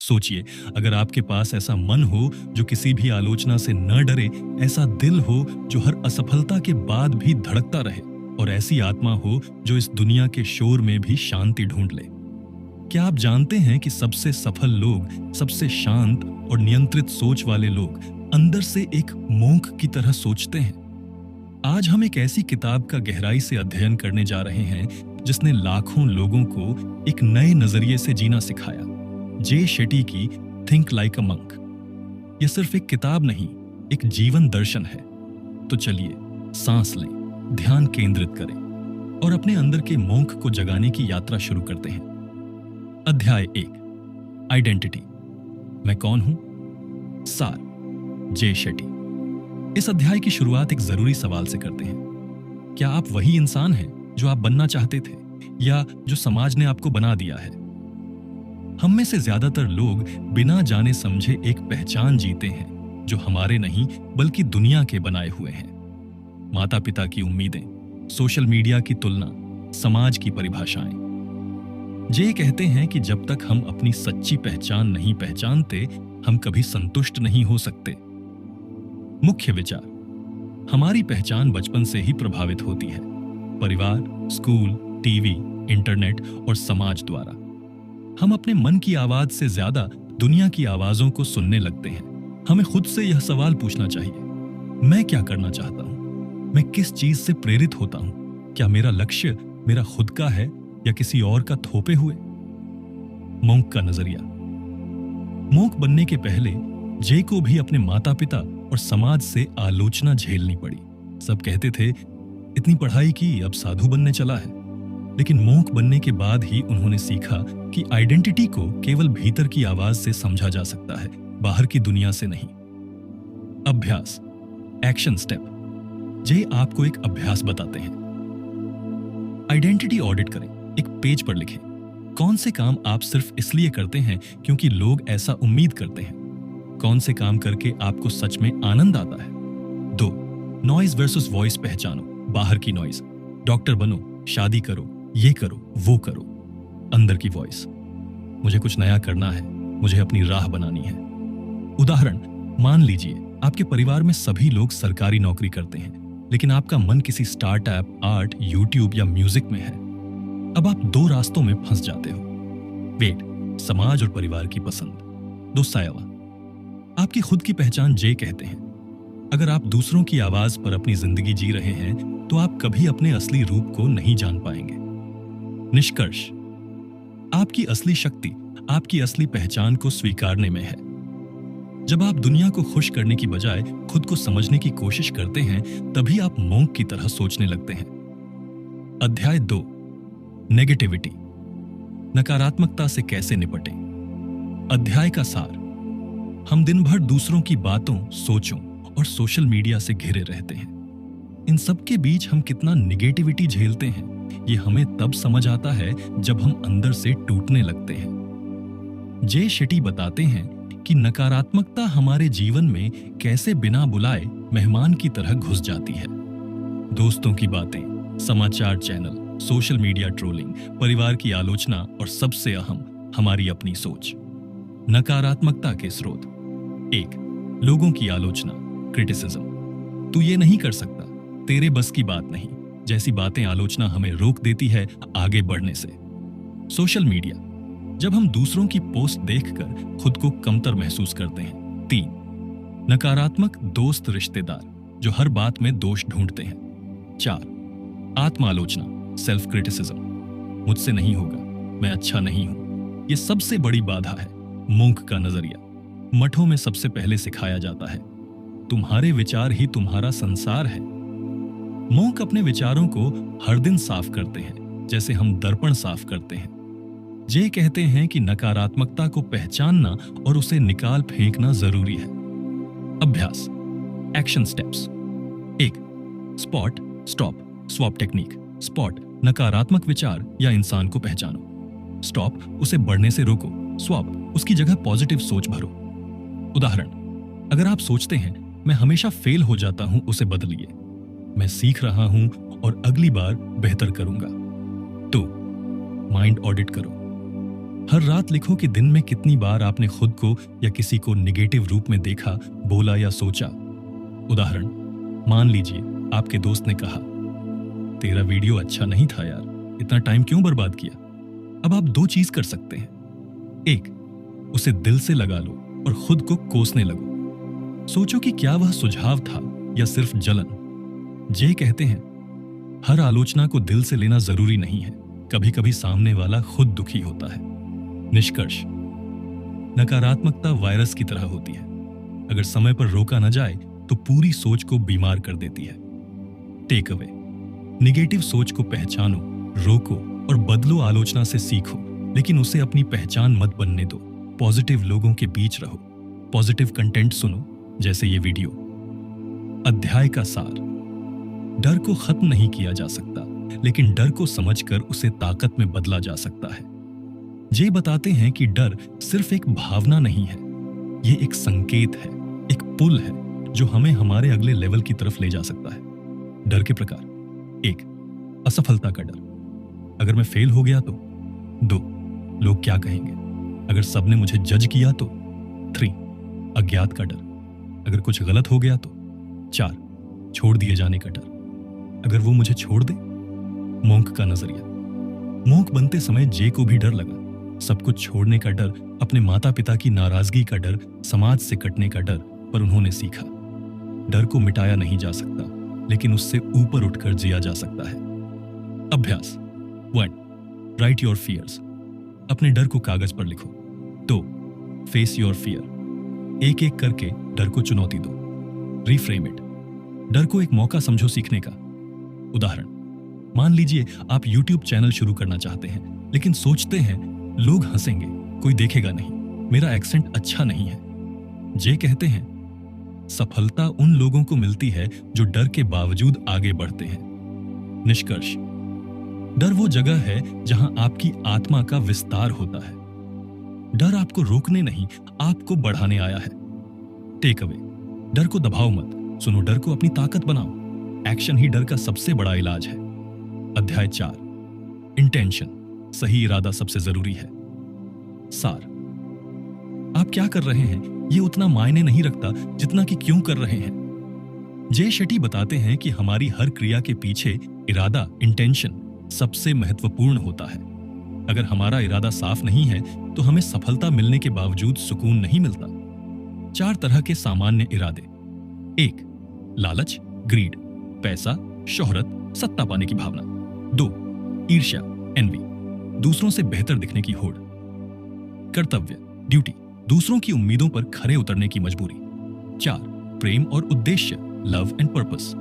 सोचिए, अगर आपके पास ऐसा मन हो जो किसी भी आलोचना से न डरे, ऐसा दिल हो जो हर असफलता के बाद भी धड़कता रहे, और ऐसी आत्मा हो जो इस दुनिया के शोर में भी शांति ढूंढ ले। क्या आप जानते हैं कि सबसे सफल लोग, सबसे शांत और नियंत्रित सोच वाले लोग अंदर से एक मोंक की तरह सोचते हैं? आज हम एक ऐसी किताब का गहराई से अध्ययन करने जा रहे हैं जिसने लाखों लोगों को एक नए नजरिए से जीना सिखाया। जे शेट्टी की थिंक लाइक अ मंक। यह सिर्फ एक किताब नहीं, एक जीवन दर्शन है। तो चलिए सांस लें, ध्यान केंद्रित करें और अपने अंदर के मोंक को जगाने की यात्रा शुरू करते हैं। अध्याय 1, आइडेंटिटी। मैं कौन हूं? सार, जे शेट्टी। इस अध्याय की शुरुआत एक जरूरी सवाल से करते हैं। क्या आप वही इंसान हैं जो आप बनना चाहते थे, या जो समाज ने आपको बना दिया है? हम में से ज्यादातर लोग बिना जाने समझे एक पहचान जीते हैं जो हमारे नहीं बल्कि दुनिया के बनाए हुए हैं। माता पिता की उम्मीदें, सोशल मीडिया की तुलना, समाज की परिभाषाएं। जे कहते हैं कि जब तक हम अपनी सच्ची पहचान नहीं पहचानते, हम कभी संतुष्ट नहीं हो सकते। मुख्य विचार: हमारी पहचान बचपन से ही प्रभावित होती है, परिवार, स्कूल, टीवी, इंटरनेट और समाज द्वारा। हम अपने मन की आवाज से ज्यादा दुनिया की आवाजों को सुनने लगते हैं। हमें खुद से यह सवाल पूछना चाहिए, मैं क्या करना चाहता हूं? मैं किस चीज से प्रेरित होता हूं? क्या मेरा लक्ष्य मेरा खुद का है या किसी और का थोपे हुए? मोंक का नजरिया। मोंक बनने के पहले जे को भी अपने माता पिता और समाज से आलोचना झेलनी पड़ी। सब कहते थे, इतनी पढ़ाई की, अब साधु बनने चला है। लेकिन मोंक बनने के बाद ही उन्होंने सीखा कि आइडेंटिटी को केवल भीतर की आवाज से समझा जा सकता है, बाहर की दुनिया से नहीं। अभ्यास, एक्शन स्टेप। जे आपको एक अभ्यास बताते हैं। आइडेंटिटी ऑडिट करें। एक पेज पर लिखें, कौन से काम आप सिर्फ इसलिए करते हैं क्योंकि लोग ऐसा उम्मीद करते हैं? कौन से काम करके आपको सच में आनंद आता है? 2, नॉइज वर्सेस वॉइस पहचानो। बाहर की नॉइज, डॉक्टर बनो, शादी करो, ये करो, वो करो। अंदर की वॉइस, मुझे कुछ नया करना है, मुझे अपनी राह बनानी है। उदाहरण, मान लीजिए आपके परिवार में सभी लोग सरकारी नौकरी करते हैं, लेकिन आपका मन किसी स्टार्टअप, आर्ट, यूट्यूब या म्यूजिक में है। अब आप 2 रास्तों में फंस जाते हो। वेट, समाज और परिवार की पसंद। दोसायवा, आपकी खुद की पहचान जे कहते हैं। अगर आप दूसरों की आवाज पर अपनी जिंदगी जी रहे हैं तो आप कभी अपने असली रूप को नहीं जान पाएंगे। निष्कर्ष, आपकी असली शक्ति आपकी असली पहचान को स्वीकारने में है। जब आप दुनिया को खुश करने की बजाय खुद को समझने की कोशिश करते हैं, तभी आप मोंक की तरह सोचने लगते हैं। अध्याय 2, नेगेटिविटी। नकारात्मकता से कैसे निपटें। अध्याय का सार: हम दिन भर दूसरों की बातों, सोचों और सोशल मीडिया से घिरे रहते हैं। इन सब के बीच हम कितना नेगेटिविटी झेलते हैं, ये हमें तब समझ आता है जब हम अंदर से टूटने लगते हैं। जे शेट्टी बताते हैं कि नकारात्मकता हमारे जीवन में कैसे बिना बुलाए मेहमान की तरह घुस जाती है। दोस्तों की बातें, समाचार चैनल, सोशल मीडिया ट्रोलिंग, परिवार की आलोचना और सबसे अहम, हमारी अपनी सोच। नकारात्मकता के स्रोत: 1, लोगों की आलोचना, क्रिटिसिज्म। तू ये नहीं कर सकता, तेरे बस की बात नहीं, जैसी बातें आलोचना हमें रोक देती है आगे बढ़ने से। सोशल मीडिया, जब हम दूसरों की पोस्ट देखकर खुद को कमतर महसूस करते हैं। 3, नकारात्मक दोस्त, रिश्तेदार जो हर बात में दोष ढूंढते हैं। 4, आत्मालोचना, सेल्फ क्रिटिसिज्म। मुझसे नहीं होगा, मैं अच्छा नहीं हूं। यह सबसे बड़ी बाधा है। मोंक का नजरिया: मठों में सबसे पहले सिखाया जाता है, तुम्हारे विचार ही तुम्हारा संसार है। मोंक अपने विचारों को हर दिन साफ करते हैं, जैसे हम दर्पण साफ करते हैं। जे कहते हैं कि नकारात्मकता को पहचानना और उसे निकाल फेंकना जरूरी है। अभ्यास, action steps. 1, spot, stop, swap technique. Spot, नकारात्मक विचार या इंसान को पहचानो। स्टॉप, उसे बढ़ने से रोको। स्वॉप, उसकी जगह पॉजिटिव सोच भरो। उदाहरण, अगर आप सोचते हैं मैं हमेशा फेल हो जाता हूं, उसे बदलिए, मैं सीख रहा हूं और अगली बार बेहतर करूंगा। 2, माइंड ऑडिट करो। हर रात लिखो कि दिन में कितनी बार आपने खुद को या किसी को निगेटिव रूप में देखा, बोला या सोचा। उदाहरण, मान लीजिए आपके दोस्त ने कहा, तेरा वीडियो अच्छा नहीं था यार, इतना टाइम क्यों बर्बाद किया। अब आप दो चीज कर सकते हैं। एक, उसे दिल से लगा लो और खुद को कोसने लगो। सोचो कि क्या वह सुझाव था या सिर्फ जलन। जे कहते हैं, हर आलोचना को दिल से लेना जरूरी नहीं है, कभी कभी सामने वाला खुद दुखी होता है। निष्कर्ष, नकारात्मकता वायरस की तरह होती है। अगर समय पर रोका न जाए तो पूरी सोच को बीमार कर देती है। टेक अवे, निगेटिव सोच को पहचानो, रोको और बदलो। आलोचना से सीखो, लेकिन उसे अपनी पहचान मत बनने दो। पॉजिटिव लोगों के बीच रहो, पॉजिटिव कंटेंट सुनो, जैसे ये वीडियो। अध्याय का सार, डर को खत्म नहीं किया जा सकता, लेकिन डर को समझकर उसे ताकत में बदला जा सकता है। जे बताते हैं कि डर सिर्फ एक भावना नहीं है, ये एक संकेत है, एक पुल है जो हमें हमारे अगले लेवल की तरफ ले जा सकता है। डर के प्रकार, 1, असफलता का डर, अगर मैं फेल हो गया तो। 2, लोग क्या कहेंगे, अगर सबने मुझे जज किया तो। 3, अज्ञात का डर, अगर कुछ गलत हो गया तो। 4, छोड़ दिए जाने का डर, अगर वो मुझे छोड़ दे। मोंक का नजरिया, मोंक बनते समय जे को भी डर लगा। सब कुछ छोड़ने का डर, अपने माता पिता की नाराजगी का डर, समाज से कटने का डर, पर उन्होंने सीखा, डर को मिटाया नहीं जा सकता, लेकिन उससे ऊपर उठकर जिया जा सकता है। अभ्यास 1, राइट योर फियर्स, अपने डर को कागज पर लिखो। 2, फेस योर फियर, एक एक करके डर को चुनौती दो। रिफ्रेम इट, डर को एक मौका समझो सीखने का। उदाहरण, मान लीजिए आप YouTube चैनल शुरू करना चाहते हैं, लेकिन सोचते हैं लोग हंसेंगे, कोई देखेगा नहीं, मेरा एक्सेंट अच्छा नहीं है। जे कहते हैं, सफलता उन लोगों को मिलती है जो डर के बावजूद आगे बढ़ते हैं। निष्कर्ष, डर वो जगह है जहां आपकी आत्मा का विस्तार होता है। डर आपको रोकने नहीं, आपको बढ़ाने आया है। टेक अवे, डर को दबाओ मत, सुनो डर को अपनी ताकत बनाओ। एक्शन ही डर का सबसे बड़ा इलाज है। अध्याय 4, इंटेंशन, सही इरादा सबसे जरूरी है। सार, आप क्या कर रहे हैं ये उतना मायने नहीं रखता जितना कि क्यों कर रहे हैं। जे शेट्टी बताते हैं कि हमारी हर क्रिया के पीछे इरादा, इंटेंशन सबसे महत्वपूर्ण होता है। अगर हमारा इरादा साफ नहीं है तो हमें सफलता मिलने के बावजूद सुकून नहीं मिलता। 4 तरह के सामान्य इरादे। 1, लालच, ग्रीड, पैसा, शोहरत, सत्ता पाने की भावना। 2, ईर्ष्या, एनवी, दूसरों से बेहतर दिखने की होड़। कर्तव्य, ड्यूटी, दूसरों की उम्मीदों पर खरे उतरने की मजबूरी। 4, प्रेम और उद्देश्य, लव एंड पर्पस,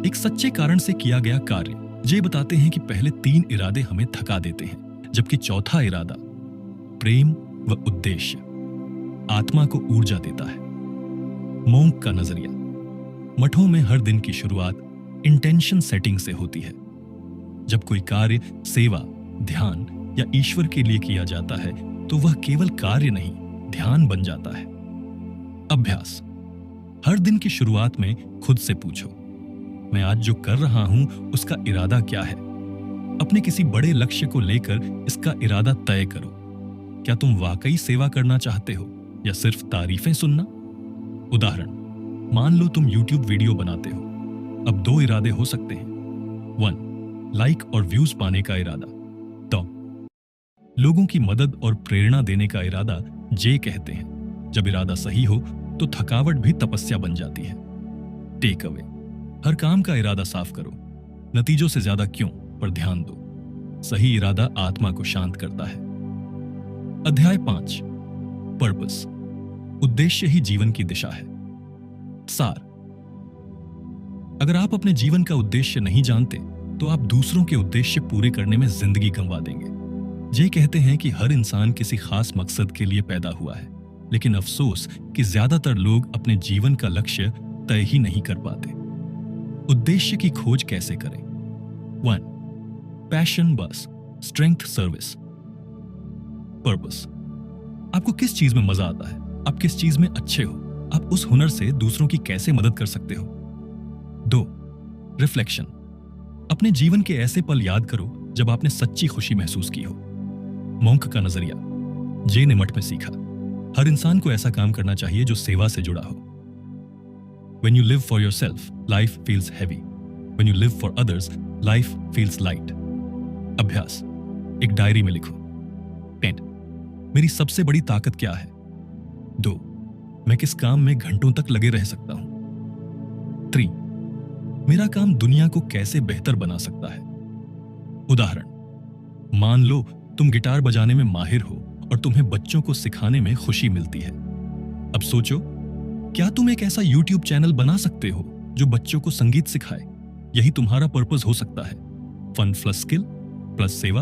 एक सच्चे कारण से किया गया कार्य। जे बताते हैं कि पहले 3 इरादे हमें थका देते हैं, जबकि चौथा इरादा, प्रेम व उद्देश्य, आत्मा को ऊर्जा देता है। मोंक का नजरिया, मठों में हर दिन की शुरुआत इंटेंशन सेटिंग से होती है। जब कोई कार्य सेवा, ध्यान या ईश्वर के लिए किया जाता है तो वह केवल कार्य नहीं, ध्यान बन जाता है। अभ्यास, हर दिन की शुरुआत में खुद से पूछो, मैं आज जो कर रहा हूं उसका इरादा क्या है। अपने किसी बड़े लक्ष्य को लेकर इसका इरादा तय करो। क्या तुम वाकई सेवा करना चाहते हो या सिर्फ तारीफें सुनना। उदाहरण, मान लो तुम YouTube वीडियो बनाते हो। अब 2 इरादे हो सकते हैं। 1, लाइक और व्यूज पाने का इरादा। 2, लोगों की मदद और प्रेरणा देने का इरादा। जे कहते हैं, जब इरादा सही हो तो थकावट भी तपस्या बन जाती है। टेक अवे, हर काम का इरादा साफ करो, नतीजों से ज्यादा क्यों पर ध्यान दो। सही इरादा आत्मा को शांत करता है। अध्याय 5, पर्पस, उद्देश्य ही जीवन की दिशा है। सार, अगर आप अपने जीवन का उद्देश्य नहीं जानते तो आप दूसरों के उद्देश्य पूरे करने में जिंदगी गंवा देंगे। जे कहते हैं कि हर इंसान किसी खास मकसद के लिए पैदा हुआ है, लेकिन अफसोस कि ज्यादातर लोग अपने जीवन का लक्ष्य तय ही नहीं कर पाते। उद्देश्य की खोज कैसे करें। 1, पैशन बस, स्ट्रेंथ सर्विस। पर्पस, आपको किस चीज में मजा आता है, आप किस चीज में अच्छे हो, आप उस हुनर से दूसरों की कैसे मदद कर सकते हो। 2, रिफ्लेक्शन, अपने जीवन के ऐसे पल याद करो जब आपने सच्ची खुशी महसूस की हो। मोंक का नजरिया, जे ने मठ में सीखा, हर इंसान को ऐसा काम करना चाहिए जो सेवा से जुड़ा हो। When you live for yourself, life feels heavy. When you live for others, life feels light. अभ्यास, एक डायरी में लिखो। 10. मेरी सबसे बड़ी ताकत क्या है? 2. मैं किस काम में घंटों तक लगे रह सकता हूं? 3. मेरा काम दुनिया को कैसे बेहतर बना सकता है? उदाहरण, मान लो तुम गिटार बजाने में माहिर हो और तुम्हें बच्चों को सिखाने में खुशी मिलती है। अब सोचो, क्या तुम एक ऐसा YouTube चैनल बना सकते हो जो बच्चों को संगीत सिखाए? यही तुम्हारा पर्पस हो सकता है। फन प्लस स्किल प्लस सेवा।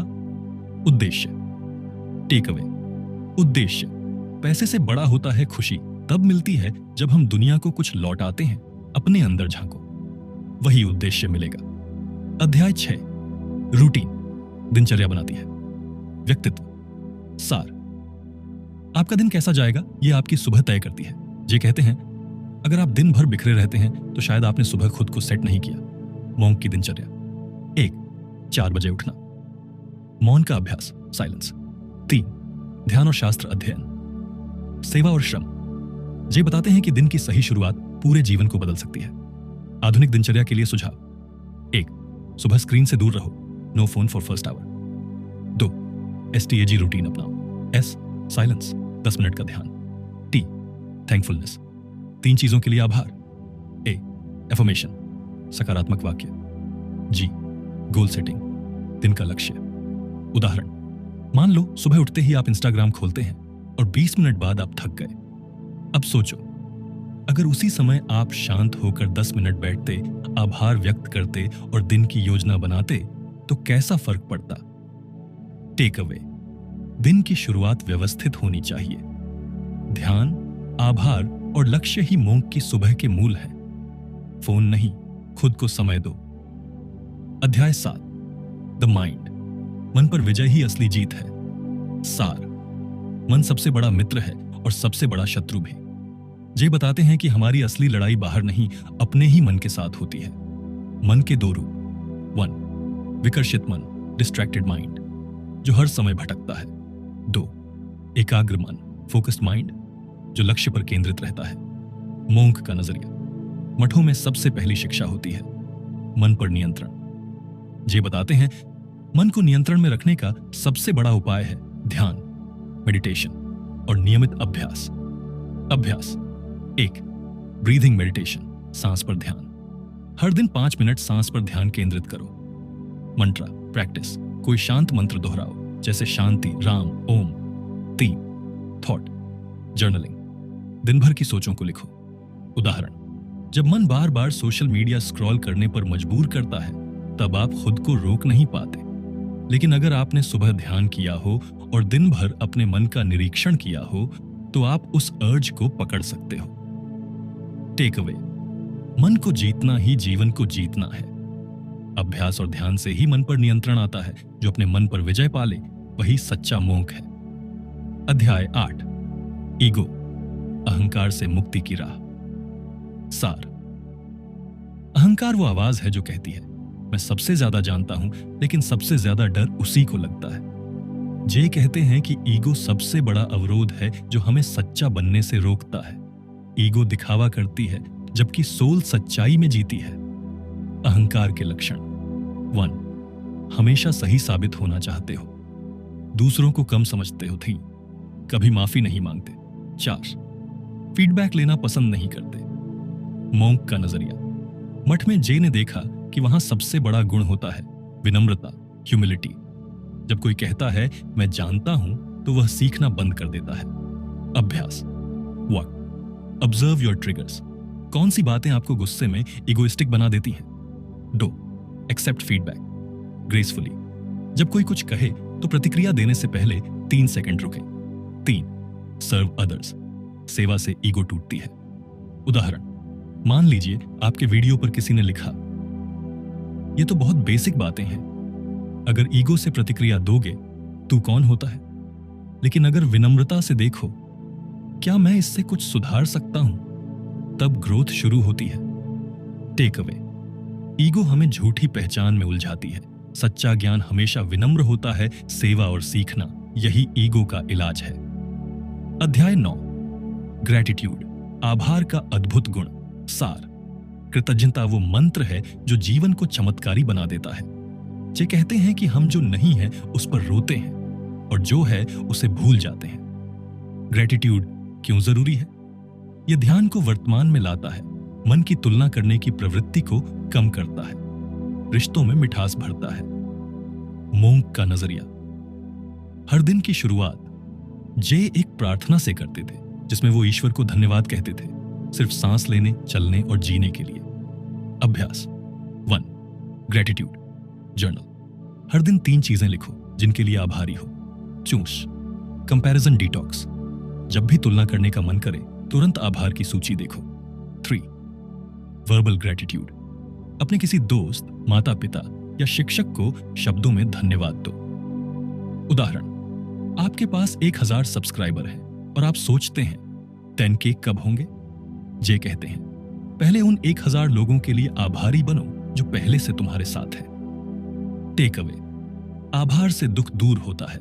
उद्देश्य, टेक अवे, उद्देश्य पैसे से बड़ा होता है। खुशी तब मिलती है जब हम दुनिया को कुछ लौटाते हैं। अपने अंदर झांको, वही उद्देश्य मिलेगा। अध्याय 6, रूटीन, दिनचर्या बनाती है। व्यक्तित्व, सार, आपका दिन कैसा जाएगा ये आपकी सुबह तय करती है। जे कहते हैं, अगर आप दिन भर बिखरे रहते हैं तो शायद आपने सुबह खुद को सेट नहीं किया। मॉन्क की दिनचर्या, 1. 4 बजे उठना, मौन का अभ्यास, साइलेंस। 3. ध्यान और शास्त्र अध्ययन, सेवा और श्रम। जे बताते हैं कि दिन की सही शुरुआत पूरे जीवन को बदल सकती है। आधुनिक दिनचर्या के लिए सुझाव: 1. सुबह स्क्रीन से दूर रहो, no phone for first hour. 2. STAG routine अपनाओ। S. साइलेंस, 10 मिनट का ध्यान। T. थैंकफुलनेस, 3 चीजों के लिए आभार। A. एफर्मेशन, सकारात्मक वाक्य। G. गोल सेटिंग, दिन का लक्ष्य। उदाहरण, मान लो सुबह उठते ही आप इंस्टाग्राम खोलते हैं और 20 मिनट बाद आप थक गए। अब सोचो, अगर उसी समय आप शांत होकर 10 मिनट बैठते, आभार व्यक्त करते और दिन की योजना बनाते तो कैसा फर्क पड़ता? टेक अवे, दिन की शुरुआत व्यवस्थित होनी चाहिए। ध्यान, आभार और लक्ष्य ही मॉन्क की सुबह के मूल हैं। फोन नहीं, खुद को समय दो। अध्याय 7, द माइंड, मन पर विजय ही असली जीत है। सार, मन सबसे बड़ा मित्र है और सबसे बड़ा शत्रु भी। जे बताते हैं कि हमारी असली लड़ाई बाहर नहीं, अपने ही मन के साथ होती है। मन के 2 रूप: 1. विकर्षित मन, डिस्ट्रैक्टेड माइंड, जो हर समय भटकता है। 2. एकाग्र मन, फोकस्ड माइंड, जो लक्ष्य पर केंद्रित रहता है। मॉन्क का नजरिया, मठों में सबसे पहली शिक्षा होती है मन पर नियंत्रण। जे बताते हैं, मन को नियंत्रण में रखने का सबसे बड़ा उपाय है ध्यान, मेडिटेशन और नियमित अभ्यास। अभ्यास: 1. ब्रीथिंग मेडिटेशन, सांस पर ध्यान, हर दिन 5 मिनट सांस पर ध्यान केंद्रित करो। मंत्रा प्रैक्टिस, कोई शांत मंत्र दोहराओ, जैसे शांति, राम, ओम। 3. थॉट जर्नलिंग, दिन भर की सोचों को लिखो। उदाहरण, जब मन बार बार सोशल मीडिया स्क्रॉल करने पर मजबूर करता है तब आप खुद को रोक नहीं पाते, लेकिन अगर आपने सुबह ध्यान किया हो और दिन भर अपने मन का निरीक्षण किया हो तो आप उस अर्ज को पकड़ सकते हो। टेक अवे, मन को जीतना ही जीवन को जीतना है। अभ्यास और ध्यान से ही मन पर नियंत्रण आता है। जो अपने मन पर विजय पाले वही सच्चा मॉन्क है। अध्याय 8, ईगो, अहंकार से मुक्ति की राह। सार, अहंकार वो आवाज है जो कहती है, मैं सबसे ज्यादा जानता हूं, लेकिन सबसे ज्यादा डर उसी को लगता है। जे कहते हैं कि ईगो सबसे बड़ा अवरोध है जो हमें सच्चा बनने से रोकता है। ईगो दिखावा करती है जबकि सोल सच्चाई में जीती है। अहंकार के लक्षण: 1. हमेशा सही साबित होना चाहते हो, दूसरों को कम समझते हो, कभी माफी नहीं मांगते। 4. फीडबैक लेना पसंद नहीं करते। मॉन्क का नजरिया, मठ में जे ने देखा कि वहां सबसे बड़ा गुण होता है विनम्रता, ह्यूमिलिटी। जब कोई कहता है मैं जानता हूं तो वह सीखना बंद कर देता है। अभ्यास: 1. ऑब्जर्व योर ट्रिगर्स, कौन सी बातें आपको गुस्से में इगोइस्टिक बना देती हैं। 2. एक्सेप्ट फीडबैक ग्रेसफुली, जब कोई कुछ कहे तो प्रतिक्रिया देने से पहले 3 सेकंड रुकें। 3. सर्व अदर्स, सेवा से ईगो टूटती है। उदाहरण, मान लीजिए आपके वीडियो पर किसी ने लिखा, ये तो बहुत बेसिक बातें हैं। अगर ईगो से प्रतिक्रिया दोगे, तू कौन होता है? लेकिन अगर विनम्रता से देखो, क्या मैं इससे कुछ सुधार सकता हूं, तब ग्रोथ शुरू होती है। टेक अवे, ईगो हमें झूठी पहचान में उलझाती है। सच्चा ज्ञान हमेशा विनम्र होता है। सेवा और सीखना, यही ईगो का इलाज है। अध्याय 9, ग्रैटिट्यूड, आभार का अद्भुत गुण। सार, कृतज्ञता वो मंत्र है जो जीवन को चमत्कारी बना देता है। जे कहते हैं कि हम जो नहीं है उस पर रोते हैं और जो है उसे भूल जाते हैं। ग्रैटिट्यूड क्यों जरूरी है? यह ध्यान को वर्तमान में लाता है, मन की तुलना करने की प्रवृत्ति को कम करता है, रिश्तों में मिठास भरता है। मोंक का नजरिया। हर दिन की शुरुआत जे एक प्रार्थना से करते थे जिसमें वो ईश्वर को धन्यवाद कहते थे, सिर्फ सांस लेने, चलने और जीने के लिए। अभ्यास 1, ग्रैटिट्यूड जर्नल। हर दिन 3 चीजें लिखो जिनके लिए आभारी हो। चूस, कंपैरिजन डिटॉक्स। जब भी तुलना करने का मन करे तुरंत आभार की सूची देखो। 3, वर्बल ग्रैटिट्यूड। अपने किसी दोस्त, माता पिता या शिक्षक को शब्दों में धन्यवाद दो। उदाहरण, आपके पास 1000 सब्सक्राइबर हैं और आप सोचते हैं 10K कब होंगे? जे कहते हैं, पहले उन 1000 लोगों के लिए आभारी बनो जो पहले से तुम्हारे साथ है। टेक अवे, आभार से दुख दूर होता है।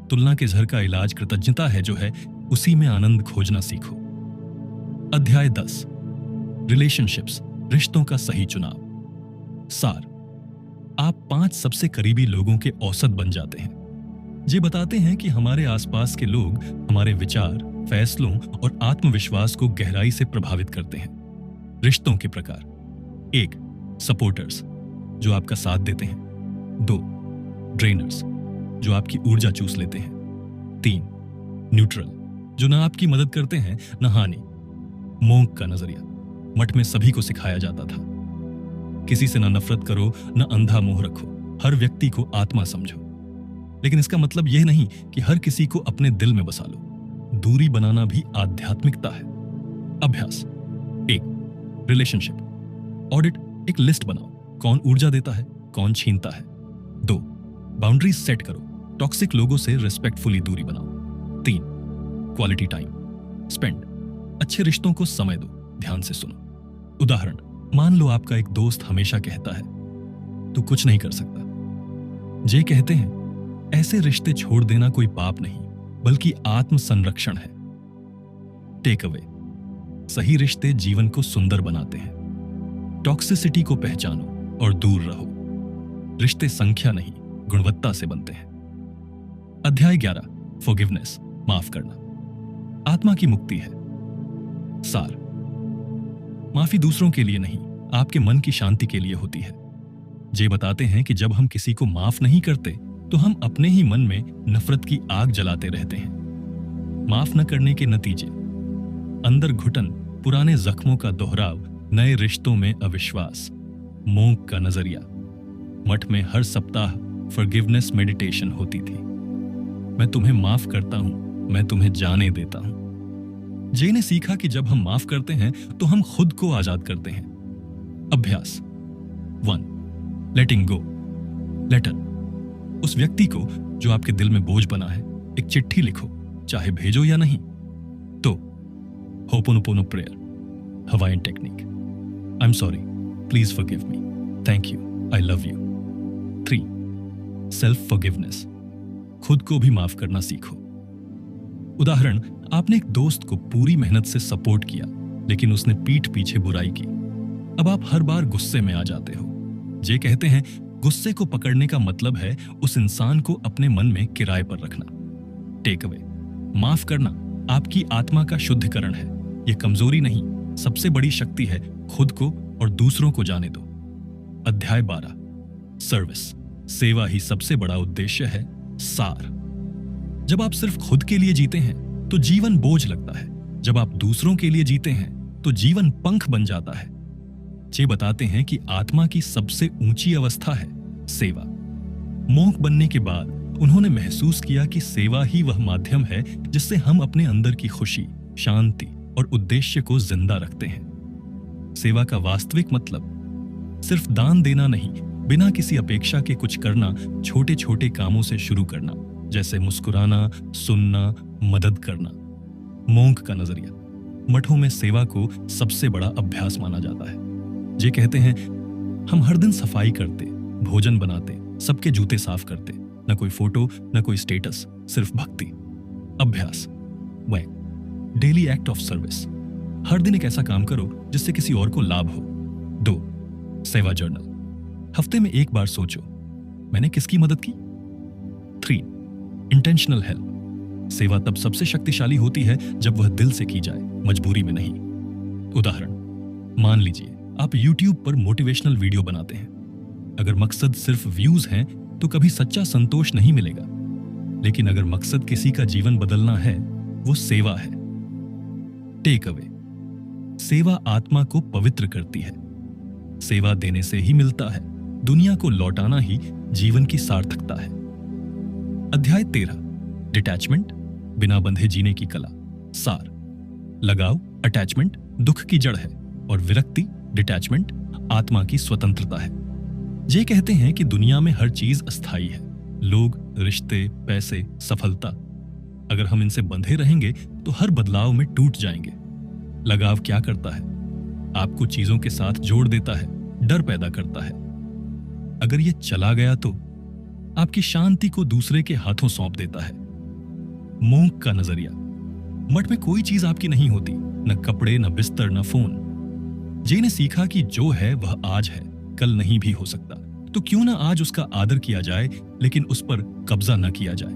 तुलना के जहर का इलाज कृतज्ञता है जो है उसी में आनंद खोजना सीखो। अध्याय 10, रिलेशनशिप्स, रिश्तों का सही चुनाव। सार, आप 5 सबसे करीबी लोगों के औसत बन जाते हैं। ये बताते हैं कि हमारे आसपास के लोग हमारे विचार, फैसलों और आत्मविश्वास को गहराई से प्रभावित करते हैं। रिश्तों के प्रकार: 1, सपोर्टर्स जो आपका साथ देते हैं। 2, ड्रेनर्स जो आपकी ऊर्जा चूस लेते हैं। 3, न्यूट्रल जो ना आपकी मदद करते हैं ना हानि। मोंक का नजरिया। मठ में सभी को सिखाया जाता था, किसी से ना नफरत करो, ना अंधा मोह रखो, हर व्यक्ति को आत्मा समझो। लेकिन इसका मतलब यह नहीं कि हर किसी को अपने दिल में बसा लो। दूरी बनाना भी आध्यात्मिकता है। अभ्यास 1, रिलेशनशिप ऑडिट। एक लिस्ट बनाओ, कौन ऊर्जा देता है, कौन छीनता है। 2, बाउंड्रीज सेट करो, टॉक्सिक लोगों से रिस्पेक्टफुली दूरी बनाओ। 3, क्वालिटी टाइम स्पेंड। अच्छे रिश्तों को समय दो, ध्यान से सुनो। उदाहरण, मान लो आपका एक दोस्त हमेशा कहता है तू कुछ नहीं कर सकता। जे कहते हैं, ऐसे रिश्ते छोड़ देना कोई पाप नहीं बल्कि आत्म संरक्षण है। टेक अवे, सही रिश्ते जीवन को सुंदर बनाते हैं। टॉक्सिसिटी को पहचानो और दूर रहो। रिश्ते संख्या नहीं गुणवत्ता से बनते हैं। अध्याय 11, फॉरगिवनेस, माफ करना, आत्मा की मुक्ति है। सार, माफी दूसरों के लिए नहीं, आपके मन की शांति के लिए होती है। जे बताते हैं कि जब हम किसी को माफ नहीं करते तो हम अपने ही मन में नफरत की आग जलाते रहते हैं। माफ न करने के नतीजे: अंदर घुटन, पुराने जख्मों का दोहराव, नए रिश्तों में अविश्वास। मोंक का नजरिया। मठ में हर सप्ताह फॉरगिवनेस मेडिटेशन होती थी। मैं तुम्हें माफ करता हूं, मैं तुम्हें जाने देता हूं। जे ने सीखा कि जब हम माफ करते हैं तो हम खुद को आजाद करते हैं। अभ्यास 1, लेटिंग गो। लेटर, उस व्यक्ति को जो आपके दिल में बोझ बना है एक चिट्ठी लिखो, चाहे भेजो या नहीं। तो ho'oponopono prayer, Hawaiian technique. I am sorry, please forgive me, thank you, I love you. 3, self forgiveness, खुद को भी माफ करना सीखो। उदाहरण, आपने एक दोस्त को पूरी मेहनत से सपोर्ट किया लेकिन उसने पीठ पीछे बुराई की। अब आप हर बार गुस्से में आ जाते हो। जे कहते हैं, गुस्से को पकड़ने का मतलब है उस इंसान को अपने मन में किराए पर रखना। टेक अवे, माफ करना आपकी आत्मा का शुद्धिकरण है। यह कमजोरी नहीं, सबसे बड़ी शक्ति है। खुद को और दूसरों को जाने दो। अध्याय 12, सर्विस, सेवा ही सबसे बड़ा उद्देश्य है। सार, जब आप सिर्फ खुद के लिए जीते हैं तो जीवन बोझ लगता है। जब आप दूसरों के लिए जीते हैं तो जीवन पंख बन जाता है। जे बताते हैं कि आत्मा की सबसे ऊंची अवस्था है सेवा। मोंक बनने के बाद उन्होंने महसूस किया कि सेवा ही वह माध्यम है जिससे हम अपने अंदर की खुशी, शांति और उद्देश्य को जिंदा रखते हैं। सेवा का वास्तविक मतलब सिर्फ दान देना नहीं, बिना किसी अपेक्षा के कुछ करना, छोटे छोटे कामों से शुरू करना, जैसे मुस्कुराना, सुनना, मदद करना। मोंक का नजरिया। मठों में सेवा को सबसे बड़ा अभ्यास माना जाता है। जे कहते हैं, हम हर दिन सफाई करते, भोजन बनाते, सबके जूते साफ करते, न कोई फोटो, न कोई स्टेटस, सिर्फ भक्ति। अभ्यास डेली एक्ट ऑफ सर्विस, हर दिन एक ऐसा काम करो जिससे किसी और को लाभ हो। 2. सेवा जर्नल, हफ्ते में एक बार सोचो मैंने किसकी मदद की। 3. इंटेंशनल हेल्प, सेवा तब सबसे शक्तिशाली होती है जब वह दिल से की जाए, मजबूरी में नहीं। उदाहरण, मान लीजिए आप YouTube पर मोटिवेशनल वीडियो बनाते हैं। अगर मकसद सिर्फ व्यूज हैं तो कभी सच्चा संतोष नहीं मिलेगा, लेकिन अगर मकसद किसी का जीवन बदलना है, वो सेवा है। टेक अवे, सेवा आत्मा को पवित्र करती है। सेवा देने से ही मिलता है, दुनिया को लौटाना ही जीवन की सार्थकता है। अध्याय 13, डिटैचमेंट, बिना बंधे जीने की कला। सार, लगाव अटैचमेंट दुख की जड़ है और विरक्ति डिटैचमेंट आत्मा की स्वतंत्रता है। जे कहते हैं कि दुनिया में हर चीज अस्थायी है, लोग, रिश्ते, पैसे, सफलता। अगर हम इनसे बंधे रहेंगे तो हर बदलाव में टूट जाएंगे। लगाव क्या करता है? आपको चीजों के साथ जोड़ देता है, डर पैदा करता है। अगर ये चला गया तो आपकी शांति को दूसरे के हाथों सौंप देता है। मोह का नजरिया, मठ में कोई चीज आपकी नहीं होती, न कपड़े, न बिस्तर, न फोन। जे ने सीखा कि जो है वह आज है, कल नहीं भी हो सकता, तो क्यों ना आज उसका आदर किया जाए लेकिन उस पर कब्जा न किया जाए।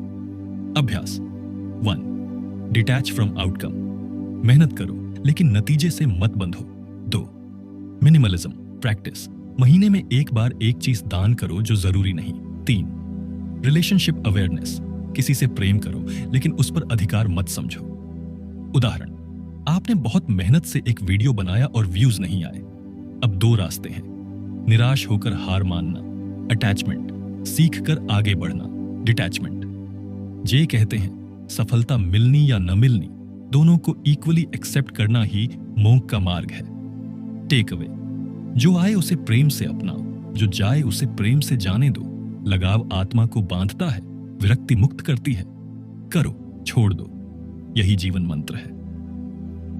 अभ्यास 1. डिटैच फ्रॉम आउटकम, मेहनत करो लेकिन नतीजे से मत बंधो। 2. मिनिमलिज्म प्रैक्टिस, महीने में एक बार एक चीज दान करो जो जरूरी नहीं। 3. रिलेशनशिप अवेयरनेस, किसी से प्रेम करो लेकिन उस पर अधिकार मत समझो। उदाहरण, आपने बहुत मेहनत से एक वीडियो बनाया और व्यूज नहीं आए। अब 2 रास्ते हैं, निराश होकर हार मानना, अटैचमेंट, सीख कर आगे बढ़ना, डिटैचमेंट। जे कहते हैं सफलता मिलनी या न मिलनी, दोनों को इक्वली एक्सेप्ट करना ही मोह का मार्ग है। टेक अवे, जो आए उसे प्रेम से अपनाओ, जो जाए उसे प्रेम से जाने दो। लगाव आत्मा को बांधता है, विरक्ति मुक्त करती है। करो, छोड़ दो, यही जीवन मंत्र है।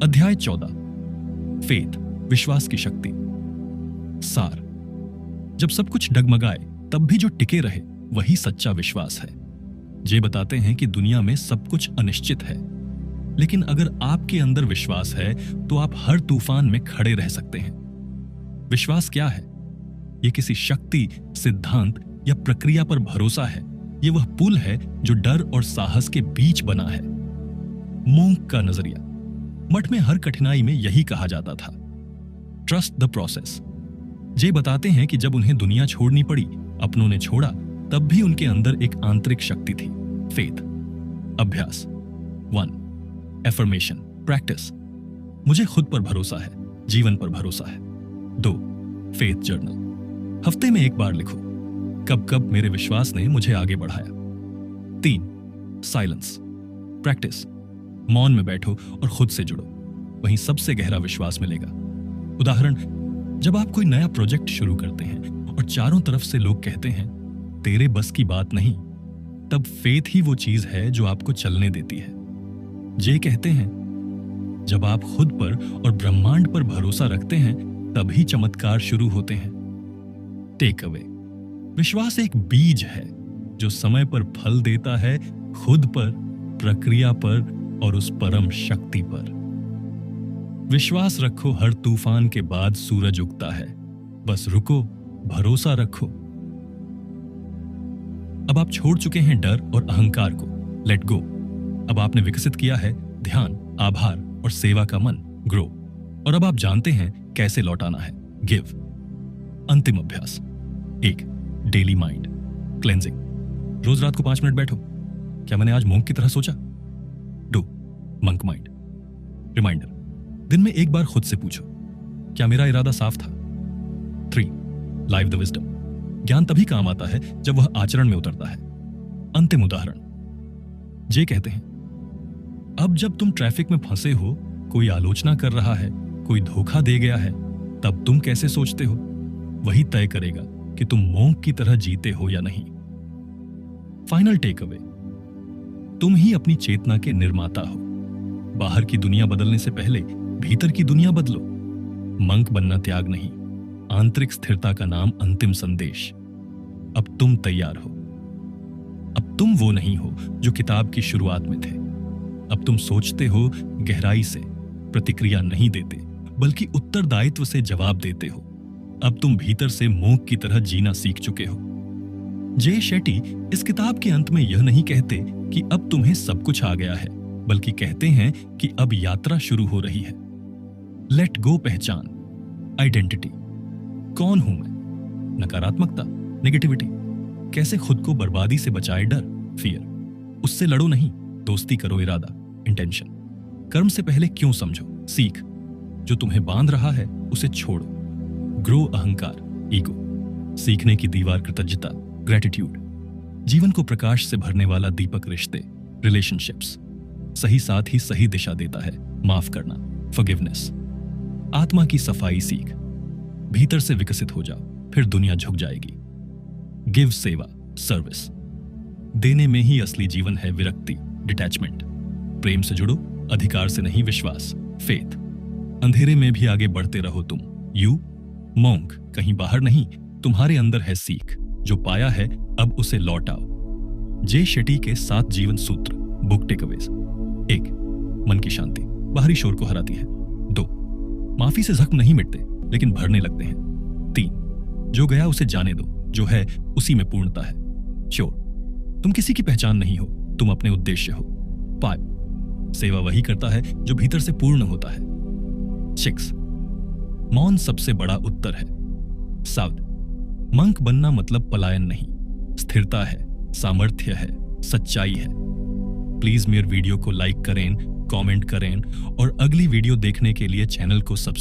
अध्याय 14, फेथ, विश्वास की शक्ति। सार, जब सब कुछ डगमगाए तब भी जो टिके रहे वही सच्चा विश्वास है। जे बताते हैं कि दुनिया में सब कुछ अनिश्चित है, लेकिन अगर आपके अंदर विश्वास है तो आप हर तूफान में खड़े रह सकते हैं। विश्वास क्या है? यह किसी शक्ति, सिद्धांत या प्रक्रिया पर भरोसा है। यह वह पुल है जो डर और साहस के बीच बना है। मोंक का नजरिया, मठ में हर कठिनाई में यही कहा जाता था, ट्रस्ट द प्रोसेस। जे बताते हैं कि जब उन्हें दुनिया छोड़नी पड़ी, अपनों ने छोड़ा, तब भी उनके अंदर एक आंतरिक शक्ति थी, फेथ। अभ्यास 1. एफर्मेशन प्रैक्टिस, मुझे खुद पर भरोसा है, जीवन पर भरोसा है। 2. फेथ जर्नल, हफ्ते में एक बार लिखो, कब कब मेरे विश्वास ने मुझे आगे बढ़ाया। 3. साइलेंस प्रैक्टिस, मौन में बैठो और खुद से जुड़ो, वहीं सबसे गहरा विश्वास मिलेगा। उदाहरण, जब आप कोई नया प्रोजेक्ट शुरू करते हैं और चारों तरफ से लोग कहते हैं तेरे बस की बात नहीं, तब फेथ ही वो चीज है जो आपको चलने देती है। जे कहते हैं जब आप खुद पर और ब्रह्मांड पर भरोसा रखते हैं तभी चमत्कार शुरू होते हैं। टेक अवे, विश्वास एक बीज है जो समय पर फल देता है, खुद पर, प्रक्रिया पर और उस परम शक्ति पर। विश्वास रखो, हर तूफान के बाद सूरज उगता है, बस रुको, भरोसा रखो। अब आप छोड़ चुके हैं डर और अहंकार को, लेट गो। अब आपने विकसित किया है ध्यान, आभार और सेवा का मन, ग्रो। और अब आप जानते हैं कैसे लौटाना है, गिव। अंतिम अभ्यास 1. डेली माइंड क्लेंजिंग, रोज रात को 5 मिनट बैठो, क्या मैंने आज मोंक की तरह सोचा। 2. मंक माइंड रिमाइंडर, दिन में एक बार खुद से पूछो, क्या मेरा इरादा साफ था। 3. लाइव द विजडम, ज्ञान तभी काम आता है जब वह आचरण में उतरता है। अंतिम उदाहरण, जे कहते हैं अब जब तुम ट्रैफिक में फंसे हो, कोई आलोचना कर रहा है, कोई धोखा दे गया है, तब तुम कैसे सोचते हो, वही तय करेगा कि तुम मोंक की तरह जीते हो या नहीं। फाइनल टेक अवे, तुम ही अपनी चेतना के निर्माता हो। बाहर की दुनिया बदलने से पहले भीतर की दुनिया बदलो। मंक बनना त्याग नहीं, आंतरिक स्थिरता का नाम अंतिम संदेश। अब तुम तैयार हो। अब तुम वो नहीं हो जो किताब की शुरुआत में थे। अब तुम सोचते हो गहराई से, प्रतिक्रिया नहीं देते, बल्कि उत्तरदायित्व से जवाब देते हो। अब तुम भीतर से मूक की तरह जीना सीख चुके हो। जे शेट्टी इस किताब के अंत में यह नहीं कहते कि अब तुम्हें सब कुछ आ गया है, बल्कि कहते हैं कि अब यात्रा शुरू हो रही है। लेट गो पहचान, आइडेंटिटी। कौन हूं मैं? नकारात्मकता, नेगेटिविटी। कैसे खुद को बर्बादी से बचाए डर, फियर। उससे लड़ो नहीं, दोस्ती करो इरादा, इंटेंशन। कर्म से पहले क्यों समझो, सीख। जो तुम्हें बांध रहा है उसे छोड़ो। ग्रो अहंकार, ईगो। सीखने की दीवार कृतज्ञता, ग्रेटिट्यूड। जीवन को प्रकाश से भरने वाला दीपक रिश्ते, रिलेशनशिप्स। सही साथ ही सही दिशा देता है, माफ करना, फॉरगिवनेस। आत्मा की सफाई सीख। भीतर से विकसित हो जाओ, फिर दुनिया झुक जाएगी। गिव, सेवा, सर्विस। देने में ही असली जीवन है, विरक्ति, डिटैचमेंट। प्रेम से जुड़ो, अधिकार से नहीं, विश्वास, फेथ। अंधेरे में भी आगे बढ़ते रहो तुम। यू मॉन्क, कहीं बाहर नहीं, तुम्हारे अंदर है सीख। जो पाया है अब उसे लौटाओ। जे शेट्टी के 7 जीवन सूत्र, बुक टेकअवेज। 1. मन की शांति, बाहरी शोर को हराती है। 2. माफी से जख्म नहीं मिटते, लेकिन भरने लगते हैं। 3. जो गया उसे जाने दो, जो है उसी में पूर्णता है। श्योर, तुम किसी की पहचान नहीं हो, तुम अपने उद्देश्य हो। 5. सेवा वही करता है जो भीतर से पूर्ण होता है। 6. मौन सबसे बड़ा उत्तर है। 7. मंक बनना मतलब पलायन नहीं, स्थिरता है, सामर्थ्य है, सच्चाई है। प्लीज मेरे वीडियो को लाइक करें, कमेंट करें और अगली वीडियो देखने के लिए चैनल को सब्सक्राइब